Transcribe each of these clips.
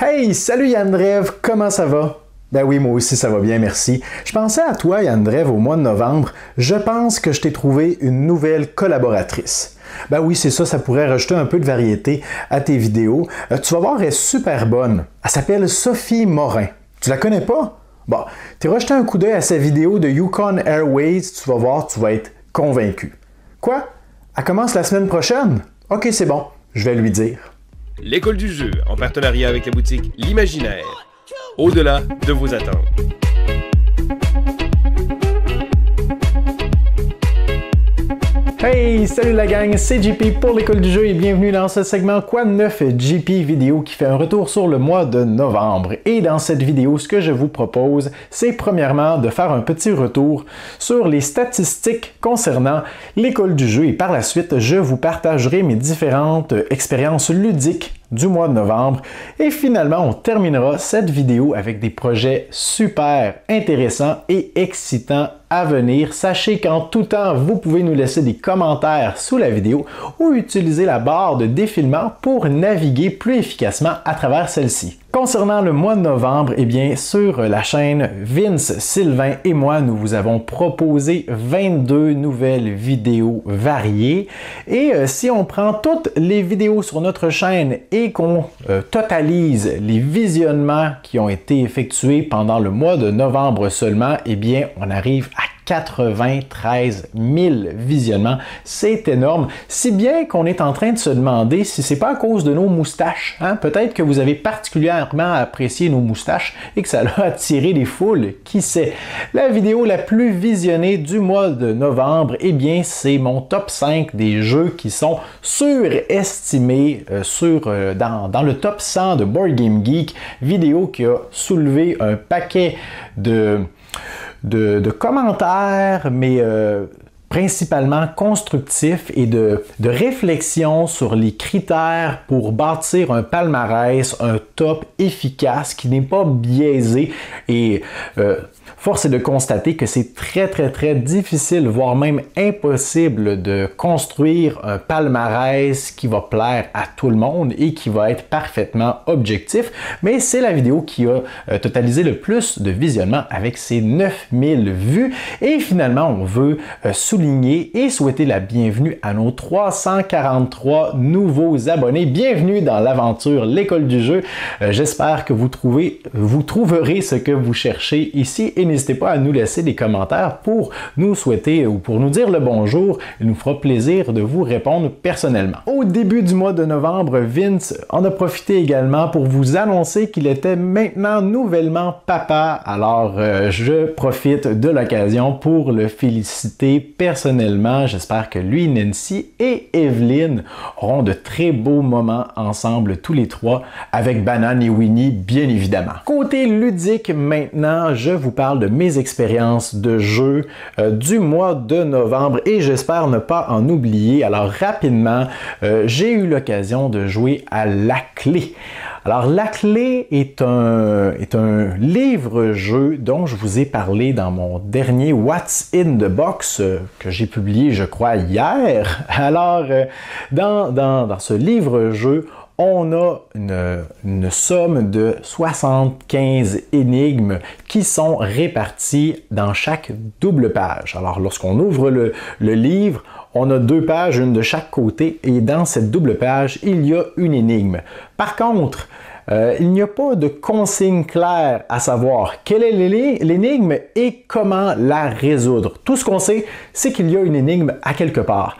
Hey, salut Yann-Drev, comment ça va? Ben oui, moi aussi ça va bien, merci. Je pensais à toi, Yann-Drev, au mois de novembre. Je pense que je t'ai trouvé une nouvelle collaboratrice. Ben oui, c'est ça, ça pourrait rajouter un peu de variété à tes vidéos. Tu vas voir, elle est super bonne. Elle s'appelle Sophie Morin. Tu la connais pas? Bon, t'es rejeté un coup d'œil à sa vidéo de Yukon Airways, tu vas voir, tu vas être convaincu. Quoi? Elle commence la semaine prochaine? Ok, c'est bon, je vais lui dire. L'école du jeu, en partenariat avec la boutique L'Imaginaire. Au-delà de vos attentes. Hey, salut la gang, c'est JP pour l'école du jeu et bienvenue dans ce segment Quoi de neuf JP vidéo qui fait un retour sur le mois de novembre. Et dans cette vidéo, ce que je vous propose, c'est premièrement de faire un petit retour sur les statistiques concernant l'école du jeu et par la suite, je vous partagerai mes différentes expériences ludiques du mois de novembre. Et finalement, on terminera cette vidéo avec des projets super intéressants et excitants à venir. Sachez qu'en tout temps, vous pouvez nous laisser des commentaires sous la vidéo ou utiliser la barre de défilement pour naviguer plus efficacement à travers celle-ci. Concernant le mois de novembre, eh bien, sur la chaîne Vince, Sylvain et moi, nous vous avons proposé 22 nouvelles vidéos variées. Et si on prend toutes les vidéos sur notre chaîne et qu'on totalise les visionnements qui ont été effectués pendant le mois de novembre seulement, eh bien, on arrive à 93 000 visionnements. C'est énorme. Si bien qu'on est en train de se demander si c'est pas à cause de nos moustaches. Hein? Peut-être que vous avez particulièrement apprécié nos moustaches et que ça a attiré les foules. Qui sait? La vidéo la plus visionnée du mois de novembre, eh bien, c'est mon top 5 des jeux qui sont surestimés dans le top 100 de Board Game Geek. Vidéo qui a soulevé un paquet de commentaires, mais principalement constructifs et de réflexion sur les critères pour bâtir un palmarès, un top efficace qui n'est pas biaisé et force est de constater que c'est très difficile, voire même impossible de construire un palmarès qui va plaire à tout le monde et qui va être parfaitement objectif, mais c'est la vidéo qui a totalisé le plus de visionnements avec ses 9000 vues et finalement on veut souligner et souhaiter la bienvenue à nos 343 nouveaux abonnés. Bienvenue dans l'aventure L'école du jeu. J'espère que vous trouverez ce que vous cherchez ici et n'hésitez pas à nous laisser des commentaires pour nous souhaiter ou pour nous dire le bonjour. Il nous fera plaisir de vous répondre personnellement. Au début du mois de novembre, Vince en a profité également pour vous annoncer qu'il était maintenant nouvellement papa. Alors, je profite de l'occasion pour le féliciter personnellement. J'espère que lui, Nancy et Evelyne auront de très beaux moments ensemble tous les trois avec Banane et Winnie, bien évidemment. Côté ludique maintenant, je vous parle de mes expériences de jeu du mois de novembre et j'espère ne pas en oublier. Alors rapidement, j'ai eu l'occasion de jouer à La Clé. Alors La Clé est un livre-jeu dont je vous ai parlé dans mon dernier What's in the Box que j'ai publié, je crois, hier. Alors, dans ce livre-jeu, on a une somme de 75 énigmes qui sont réparties dans chaque double page. Alors, lorsqu'on ouvre le livre, on a deux pages, une de chaque côté, et dans cette double page, il y a une énigme. Par contre, il n'y a pas de consigne claire à savoir quelle est l'énigme et comment la résoudre. Tout ce qu'on sait, c'est qu'il y a une énigme à quelque part.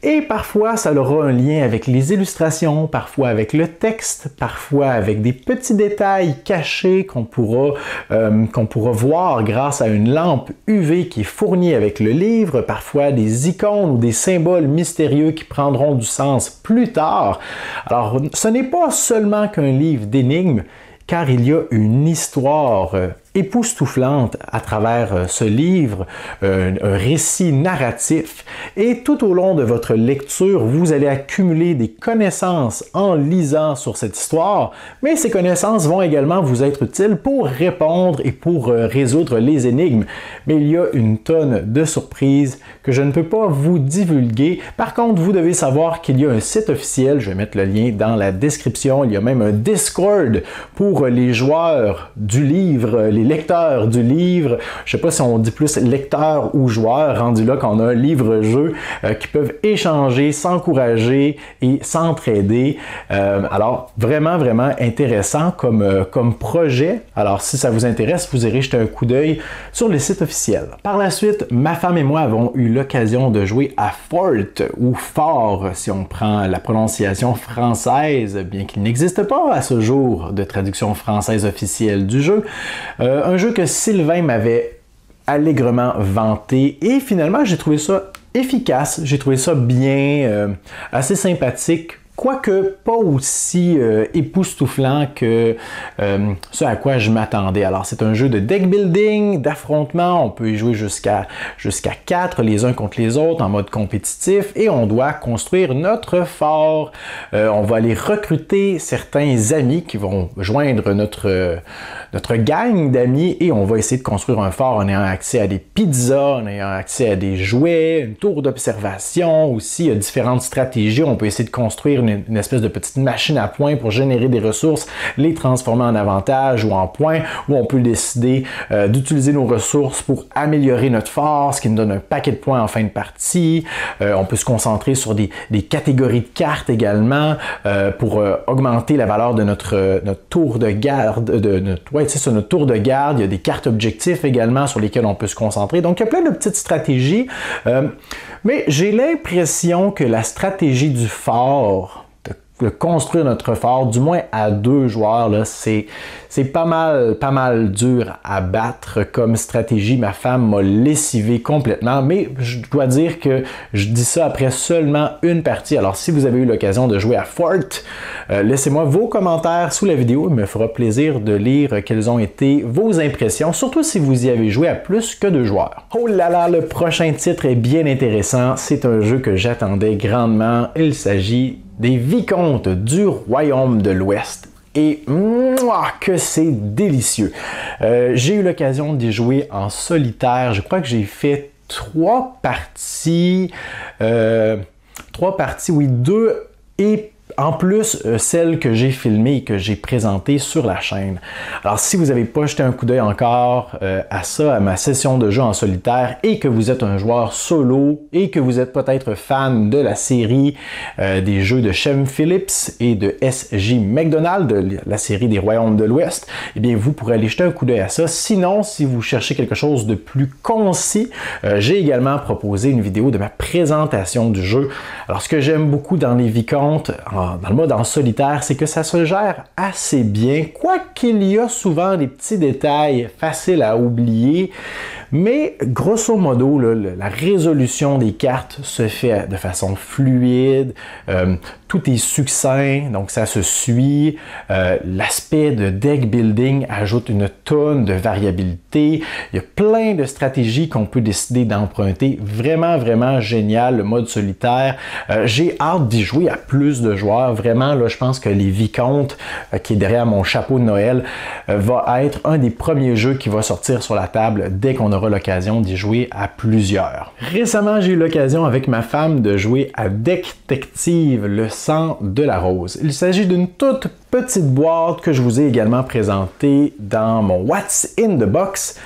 Et parfois, ça aura un lien avec les illustrations, parfois avec le texte, parfois avec des petits détails cachés qu'on pourra voir grâce à une lampe UV qui est fournie avec le livre, parfois des icônes ou des symboles mystérieux qui prendront du sens plus tard. Alors, ce n'est pas seulement qu'un livre d'énigmes, car il y a une histoire époustouflante à travers ce livre, un récit narratif. Et tout au long de votre lecture, vous allez accumuler des connaissances en lisant sur cette histoire, mais ces connaissances vont également vous être utiles pour répondre et pour résoudre les énigmes. Mais il y a une tonne de surprises que je ne peux pas vous divulguer. Par contre, vous devez savoir qu'il y a un site officiel, je vais mettre le lien dans la description, il y a même un Discord pour les joueurs du livre, les lecteurs du livre, je ne sais pas si on dit plus lecteurs ou joueurs, rendu là qu'on a un livre-jeu qui peuvent échanger, s'encourager et s'entraider. Alors, vraiment, vraiment intéressant comme projet. Alors, si ça vous intéresse, vous irez jeter un coup d'œil sur le site officiel. Par la suite, ma femme et moi avons eu l'occasion de jouer à Fort ou Fort, si on prend la prononciation française, bien qu'il n'existe pas à ce jour de traduction française officielle du jeu. Un jeu que Sylvain m'avait allègrement vanté et finalement j'ai trouvé ça efficace, j'ai trouvé ça bien, assez sympathique. Quoique pas aussi époustouflant que ce à quoi je m'attendais. Alors c'est un jeu de deck building, d'affrontement, on peut y jouer jusqu'à 4 les uns contre les autres en mode compétitif et on doit construire notre fort. On va aller recruter certains amis qui vont joindre notre gang d'amis et on va essayer de construire un fort en ayant accès à des pizzas, en ayant accès à des jouets, une tour d'observation aussi, différentes stratégies. On peut essayer de construire une espèce de petite machine à points pour générer des ressources, les transformer en avantages ou en points, ou on peut décider d'utiliser nos ressources pour améliorer notre force, ce qui nous donne un paquet de points en fin de partie. On peut se concentrer sur des catégories de cartes également pour augmenter la valeur de notre tour de garde, sur notre tour de garde. Il y a des cartes objectifs également sur lesquelles on peut se concentrer. Donc, il y a plein de petites stratégies, mais j'ai l'impression que la stratégie du fort, de construire notre fort, du moins à 2 joueurs, là, c'est pas mal dur à battre comme stratégie. Ma femme m'a lessivé complètement, mais je dois dire que je dis ça après seulement une partie. Alors si vous avez eu l'occasion de jouer à Fort, laissez-moi vos commentaires sous la vidéo. Il me fera plaisir de lire quelles ont été vos impressions, surtout si vous y avez joué à plus que 2 joueurs. Oh là là, le prochain titre est bien intéressant. C'est un jeu que j'attendais grandement. Il s'agit des Vicomtes du Royaume de l'Ouest. Et que c'est délicieux! J'ai eu l'occasion d'y jouer en solitaire. Je crois que j'ai fait 3 parties. 3 parties, oui, 2 et en plus, celle que j'ai filmée et que j'ai présentée sur la chaîne. Alors, si vous n'avez pas jeté un coup d'œil encore à ça, à ma session de jeu en solitaire, et que vous êtes un joueur solo, et que vous êtes peut-être fan de la série des jeux de Shem Phillips et de S.J. McDonald, de la série des Royaumes de l'Ouest, eh bien, vous pourrez aller jeter un coup d'œil à ça. Sinon, si vous cherchez quelque chose de plus concis, j'ai également proposé une vidéo de ma présentation du jeu. Alors, ce que j'aime beaucoup dans les Vicomtes, dans le mode en solitaire, c'est que ça se gère assez bien, quoiqu'il y a souvent des petits détails faciles à oublier, mais grosso modo, la résolution des cartes se fait de façon fluide, tout est succinct, donc ça se suit. L'aspect de deck building ajoute une tonne de variabilité. Il y a plein de stratégies qu'on peut décider d'emprunter. Vraiment, vraiment génial, le mode solitaire. J'ai hâte d'y jouer à plus de joueurs. Vraiment, là, je pense que les Vicomtes, qui est derrière mon chapeau de Noël, va être un des premiers jeux qui va sortir sur la table dès qu'on aura l'occasion d'y jouer à plusieurs. Récemment, j'ai eu l'occasion avec ma femme de jouer à Deck'tective, le sang de la rose. Il s'agit d'une toute petite boîte que je vous ai également présentée dans mon What's in the Box.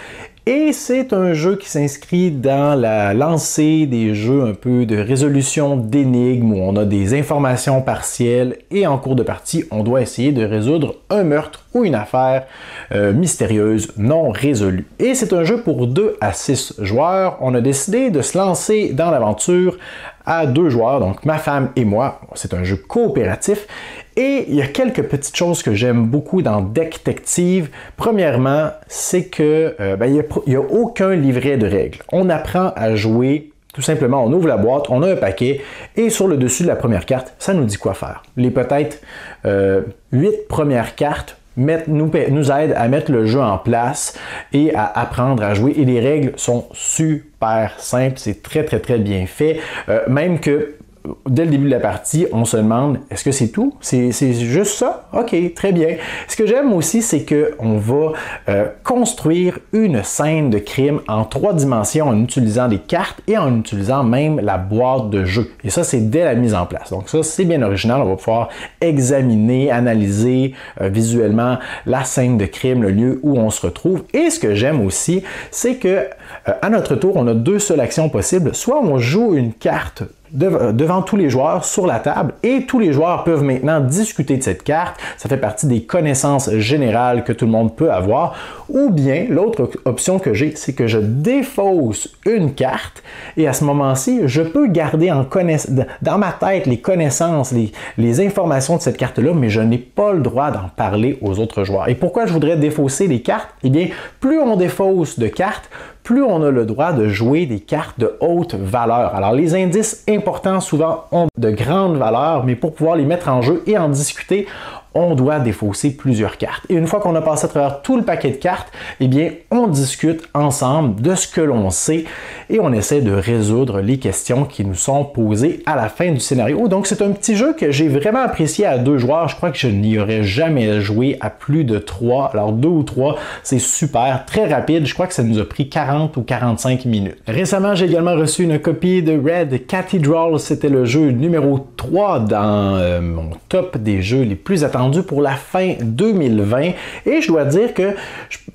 Et c'est un jeu qui s'inscrit dans la lancée des jeux un peu de résolution d'énigmes où on a des informations partielles et en cours de partie, on doit essayer de résoudre un meurtre ou une affaire mystérieuse non résolue. Et c'est un jeu pour 2 à 6 joueurs. On a décidé de se lancer dans l'aventure à 2 joueurs, donc ma femme et moi. C'est un jeu coopératif. Et il y a quelques petites choses que j'aime beaucoup dans Deck'tective. Premièrement, c'est que il n'y a aucun livret de règles. On apprend à jouer. Tout simplement, on ouvre la boîte, on a un paquet, et sur le dessus de la première carte, ça nous dit quoi faire. Les peut-être 8 premières cartes nous aide à mettre le jeu en place et à apprendre à jouer. Et les règles sont super simples, c'est très très très bien fait. Même que dès le début de la partie, on se demande, est-ce que c'est tout? C'est juste ça? OK, très bien. Ce que j'aime aussi, c'est qu'on va construire une scène de crime en 3 dimensions en utilisant des cartes et en utilisant même la boîte de jeu. Et ça, c'est dès la mise en place. Donc ça, c'est bien original. On va pouvoir examiner, analyser visuellement la scène de crime, le lieu où on se retrouve. Et ce que j'aime aussi, c'est que à notre tour, on a 2 seules actions possibles. Soit on joue une carte devant tous les joueurs sur la table et tous les joueurs peuvent maintenant discuter de cette carte. Ça fait partie des connaissances générales que tout le monde peut avoir. Ou bien, l'autre option que j'ai, c'est que je défausse une carte et à ce moment-ci, je peux garder dans ma tête les connaissances, les informations de cette carte-là, mais je n'ai pas le droit d'en parler aux autres joueurs. Et pourquoi je voudrais défausser les cartes? Eh bien, plus on défausse de cartes, plus on a le droit de jouer des cartes de haute valeur. Alors, les indices importants souvent ont de grandes valeurs, mais pour pouvoir les mettre en jeu et en discuter, on doit défausser plusieurs cartes. Et une fois qu'on a passé à travers tout le paquet de cartes, eh bien, on discute ensemble de ce que l'on sait et on essaie de résoudre les questions qui nous sont posées à la fin du scénario. Donc, c'est un petit jeu que j'ai vraiment apprécié à 2 joueurs. Je crois que je n'y aurais jamais joué à plus de 3. Alors, 2 ou 3, c'est super, très rapide. Je crois que ça nous a pris 40 ou 45 minutes. Récemment, j'ai également reçu une copie de Red Cathedral. C'était le jeu numéro 3 dans mon top des jeux les plus attendus pour la fin 2020 et je dois dire que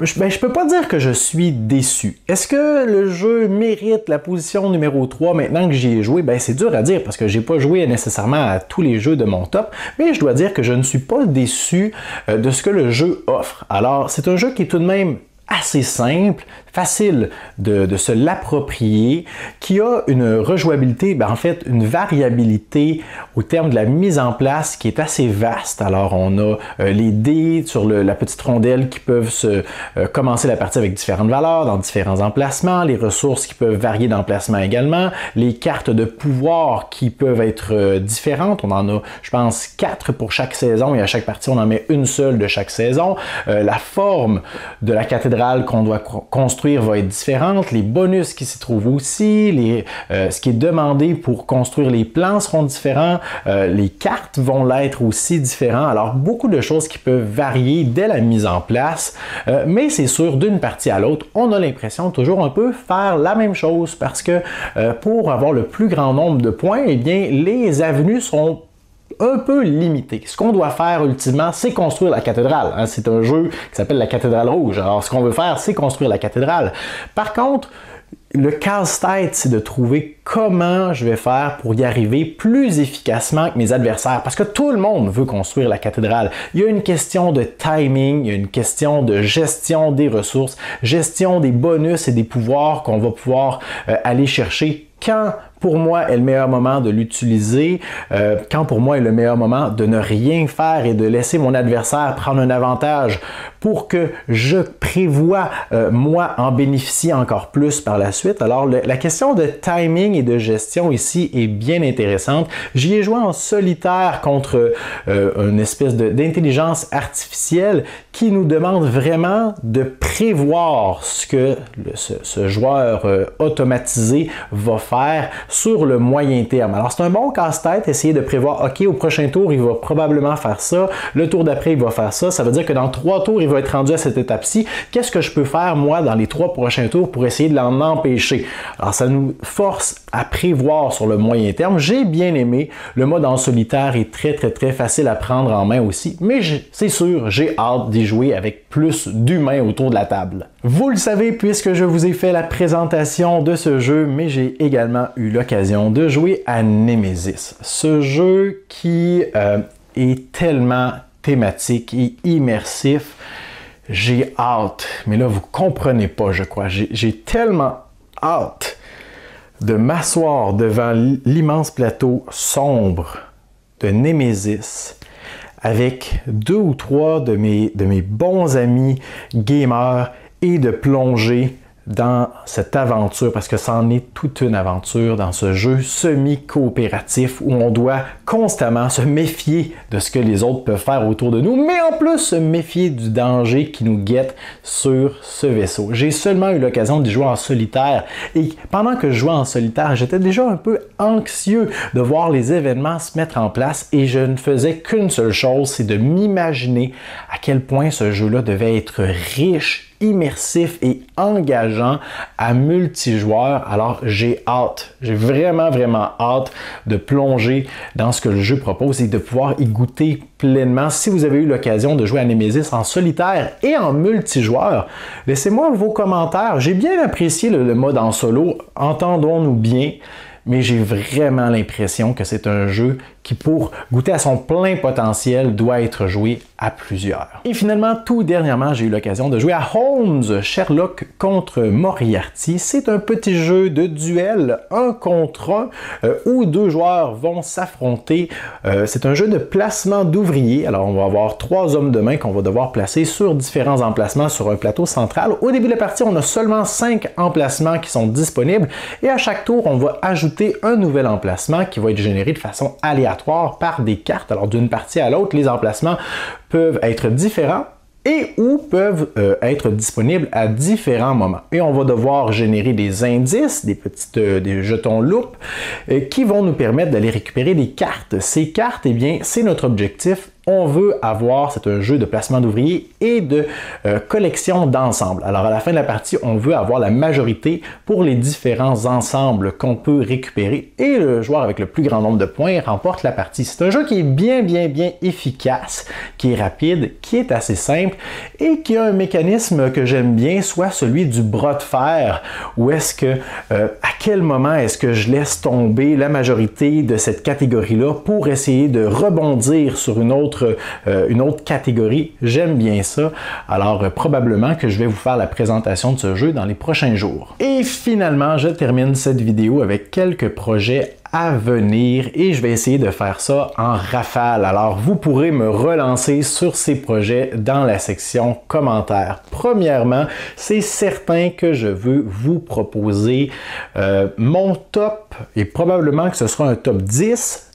je peux pas dire que je suis déçu. Est-ce que le jeu mérite la position numéro 3 maintenant que j'y ai joué? Ben c'est dur à dire parce que j'ai pas joué nécessairement à tous les jeux de mon top, mais je dois dire que je ne suis pas déçu de ce que le jeu offre. Alors, c'est un jeu qui est tout de même assez simple, facile de se l'approprier, qui a une rejouabilité, en fait une variabilité au terme de la mise en place qui est assez vaste. Alors on a les dés sur la petite rondelle qui peuvent commencer la partie avec différentes valeurs dans différents emplacements, les ressources qui peuvent varier d'emplacement également, les cartes de pouvoir qui peuvent être différentes. On en a, je pense, 4 pour chaque saison et à chaque partie on en met une seule de chaque saison. La forme de la cathédrale qu'on doit construire va être différente, les bonus qui s'y trouvent aussi, ce qui est demandé pour construire les plans seront différents, les cartes vont l'être aussi différents. Alors beaucoup de choses qui peuvent varier dès la mise en place, mais c'est sûr d'une partie à l'autre, on a l'impression de toujours un peu faire la même chose parce que pour avoir le plus grand nombre de points, eh bien les avenues sont un peu limité. Ce qu'on doit faire ultimement, c'est construire la cathédrale. Hein. C'est un jeu qui s'appelle la cathédrale rouge. Alors, ce qu'on veut faire, c'est construire la cathédrale. Par contre, le casse-tête, c'est de trouver comment je vais faire pour y arriver plus efficacement que mes adversaires. Parce que tout le monde veut construire la cathédrale. Il y a une question de timing, il y a une question de gestion des ressources, gestion des bonus et des pouvoirs qu'on va pouvoir aller chercher. Quand pour moi est le meilleur moment de l'utiliser, quand pour moi est le meilleur moment de ne rien faire et de laisser mon adversaire prendre un avantage pour que je prévois moi en bénéficier encore plus par la suite. Alors la question de timing et de gestion ici est bien intéressante. J'y ai joué en solitaire contre une espèce d'intelligence artificielle qui nous demande vraiment de prévoir ce que ce joueur automatisé va faire sur le moyen terme. Alors, c'est un bon casse-tête, essayer de prévoir, OK, au prochain tour, il va probablement faire ça, le tour d'après, il va faire ça. Ça veut dire que dans 3 tours, il va être rendu à cette étape-ci. Qu'est-ce que je peux faire, moi, dans les 3 prochains tours pour essayer de l'en empêcher? Alors, ça nous force à prévoir sur le moyen terme. J'ai bien aimé. Le mode en solitaire est très, très, très facile à prendre en main aussi, mais c'est sûr, j'ai hâte d'y jouer avec plus d'humains autour de la table. Vous le savez, puisque je vous ai fait la présentation de ce jeu, mais j'ai également eu l'occasion de jouer à Nemesis. Ce jeu qui est tellement thématique et immersif. J'ai hâte, mais là vous comprenez pas, je crois. J'ai tellement hâte de m'asseoir devant l'immense plateau sombre de Nemesis avec 2 ou 3 de mes bons amis gamers et de plonger dans cette aventure, parce que c'en est toute une aventure dans ce jeu semi-coopératif où on doit constamment se méfier de ce que les autres peuvent faire autour de nous, mais en plus se méfier du danger qui nous guette sur ce vaisseau. J'ai seulement eu l'occasion d'y jouer en solitaire et pendant que je jouais en solitaire, j'étais déjà un peu anxieux de voir les événements se mettre en place et je ne faisais qu'une seule chose, c'est de m'imaginer à quel point ce jeu-là devait être riche, immersif et engageant à multijoueur. Alors j'ai vraiment hâte de plonger dans ce que le jeu propose et de pouvoir y goûter pleinement. Si vous avez eu l'occasion de jouer à Nemesis en solitaire et en multijoueur, laissez-moi vos commentaires. J'ai bien apprécié le mode en solo, entendons-nous bien, mais j'ai vraiment l'impression que c'est un jeu qui, pour goûter à son plein potentiel, doit être joué à plusieurs. Et finalement, tout dernièrement, j'ai eu l'occasion de jouer à Holmes, Sherlock contre Moriarty. C'est un petit jeu de duel 1 contre 1 où 2 joueurs vont s'affronter. C'est un jeu de placement d'ouvriers. Alors, on va avoir 3 hommes de main qu'on va devoir placer sur différents emplacements sur un plateau central. Au début de la partie, on a seulement 5 emplacements qui sont disponibles et à chaque tour, on va ajouter un nouvel emplacement qui va être généré de façon aléatoire par des cartes. Alors d'une partie à l'autre, les emplacements peuvent être différents et ou peuvent être disponibles à différents moments. Et on va devoir générer des indices, des jetons loupe qui vont nous permettre d'aller récupérer des cartes. Ces cartes, eh bien, c'est notre objectif. On veut avoir, c'est un jeu de placement d'ouvriers et de collection d'ensembles. Alors à la fin de la partie, on veut avoir la majorité pour les différents ensembles qu'on peut récupérer et le joueur avec le plus grand nombre de points remporte la partie. C'est un jeu qui est bien efficace, qui est rapide, qui est assez simple et qui a un mécanisme que j'aime bien, soit celui du bras de fer, où est-ce que, à quel moment est-ce que je laisse tomber la majorité de cette catégorie-là pour essayer de rebondir sur une autre catégorie. J'aime bien ça. Alors, probablement que je vais vous faire la présentation de ce jeu dans les prochains jours. Et finalement, je termine cette vidéo avec quelques projets à venir et je vais essayer de faire ça en rafale. Alors, vous pourrez me relancer sur ces projets dans la section commentaires. Premièrement, c'est certain que je veux vous proposer mon top et probablement que ce sera un top 10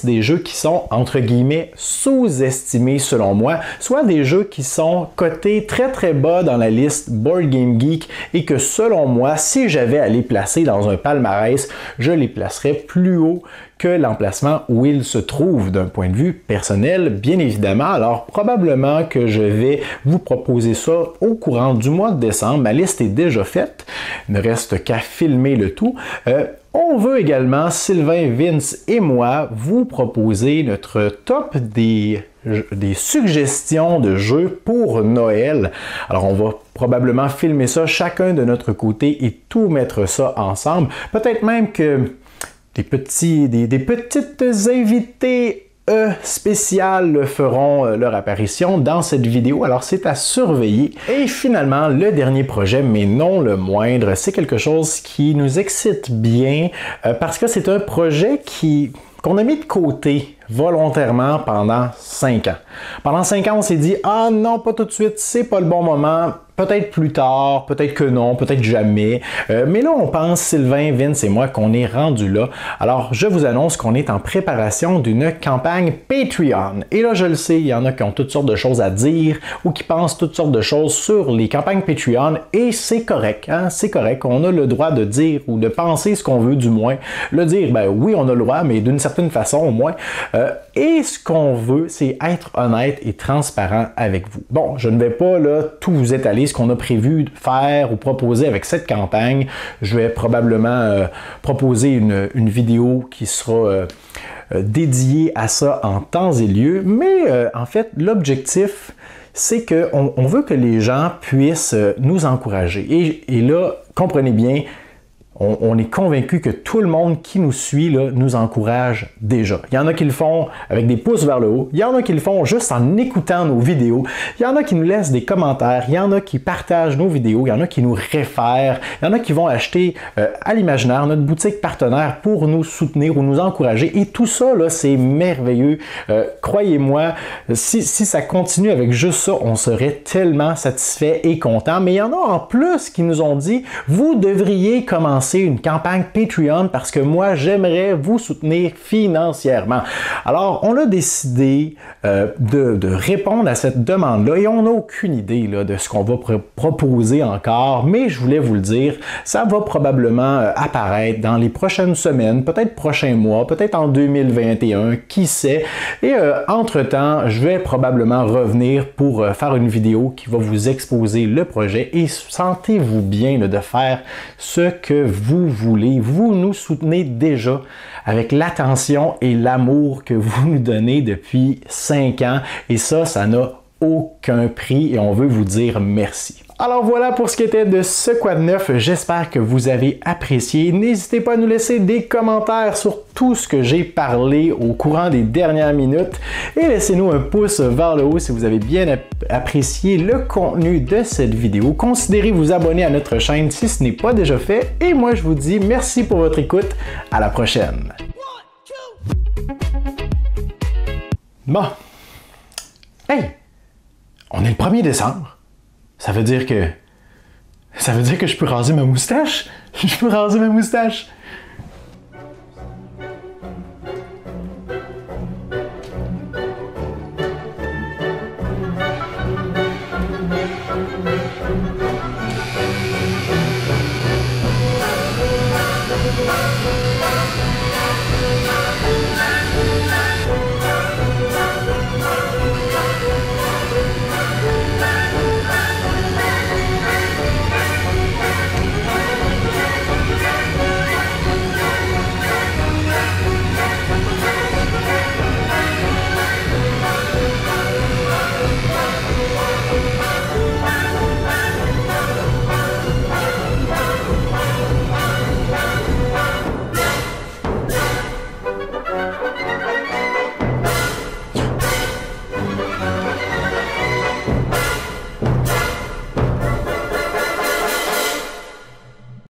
des jeux qui sont, entre guillemets, sous-estimés selon moi, soit des jeux qui sont cotés très bas dans la liste Board Game Geek et que selon moi, si j'avais à les placer dans un palmarès, je les placerais plus haut que l'emplacement où ils se trouvent d'un point de vue personnel, bien évidemment. Alors, probablement que je vais vous proposer ça au courant du mois de décembre. Ma liste est déjà faite. Il ne reste qu'à filmer le tout. On veut également, Sylvain, Vince et moi, vous proposer notre top des suggestions de jeux pour Noël. Alors, on va probablement filmer ça chacun de notre côté et tout mettre ça ensemble. Peut-être même que des petites invités spéciales feront leur apparition dans cette vidéo, alors c'est à surveiller. Et finalement, le dernier projet, mais non le moindre, c'est quelque chose qui nous excite bien parce que c'est un projet qu'on a mis de côté volontairement pendant 5 ans. Pendant 5 ans, on s'est dit « Ah non, pas tout de suite, c'est pas le bon moment. » Peut-être plus tard, peut-être que non, peut-être jamais. Mais là, on pense, Sylvain, Vince et moi, qu'on est rendu là. Alors, je vous annonce qu'on est en préparation d'une campagne Patreon. Et là, je le sais, il y en a qui ont toutes sortes de choses à dire ou qui pensent toutes sortes de choses sur les campagnes Patreon. Et c'est correct, hein? C'est correct. On a le droit de dire ou de penser ce qu'on veut, du moins. Le dire, ben oui, on a le droit, mais d'une certaine façon, au moins. Et ce qu'on veut, c'est être honnête et transparent avec vous. Bon, je ne vais pas là tout vous étaler ce qu'on a prévu de faire ou proposer avec cette campagne. Je vais probablement proposer une vidéo qui sera dédiée à ça en temps et lieu. Mais en fait, l'objectif, c'est qu'on veut que les gens puissent nous encourager. Et là, comprenez bien, on est convaincu que tout le monde qui nous suit là, nous encourage déjà. Il y en a qui le font avec des pouces vers le haut, il y en a qui le font juste en écoutant nos vidéos, il y en a qui nous laissent des commentaires, il y en a qui partagent nos vidéos, il y en a qui nous réfèrent, il y en a qui vont acheter à l'Imaginaire, notre boutique partenaire, pour nous soutenir ou nous encourager. Et tout ça, là, c'est merveilleux. Croyez-moi, si ça continue avec juste ça, on serait tellement satisfait et content. Mais il y en a en plus qui nous ont dit, vous devriez commencer une campagne Patreon parce que moi, j'aimerais vous soutenir financièrement. Alors, on a décidé de répondre à cette demande-là et on n'a aucune idée là, de ce qu'on va proposer encore, mais je voulais vous le dire, ça va probablement apparaître dans les prochaines semaines, peut-être prochains mois, peut-être en 2021, qui sait. Et entre-temps, je vais probablement revenir pour faire une vidéo qui va vous exposer le projet et sentez-vous bien là, de faire ce que vous voulez. Vous nous soutenez déjà avec l'attention et l'amour que vous nous donnez depuis 5 ans et ça n'a aucun prix et on veut vous dire merci. Alors voilà pour ce qui était de ce Quoi de neuf, j'espère que vous avez apprécié. N'hésitez pas à nous laisser des commentaires sur tout ce que j'ai parlé au courant des dernières minutes et laissez-nous un pouce vers le haut si vous avez bien apprécié le contenu de cette vidéo. Considérez vous abonner à notre chaîne si ce n'est pas déjà fait et moi je vous dis merci pour votre écoute, à la prochaine. Bon, hey, on est le 1er décembre. Ça veut dire que je peux raser ma moustache? Je peux raser ma moustache!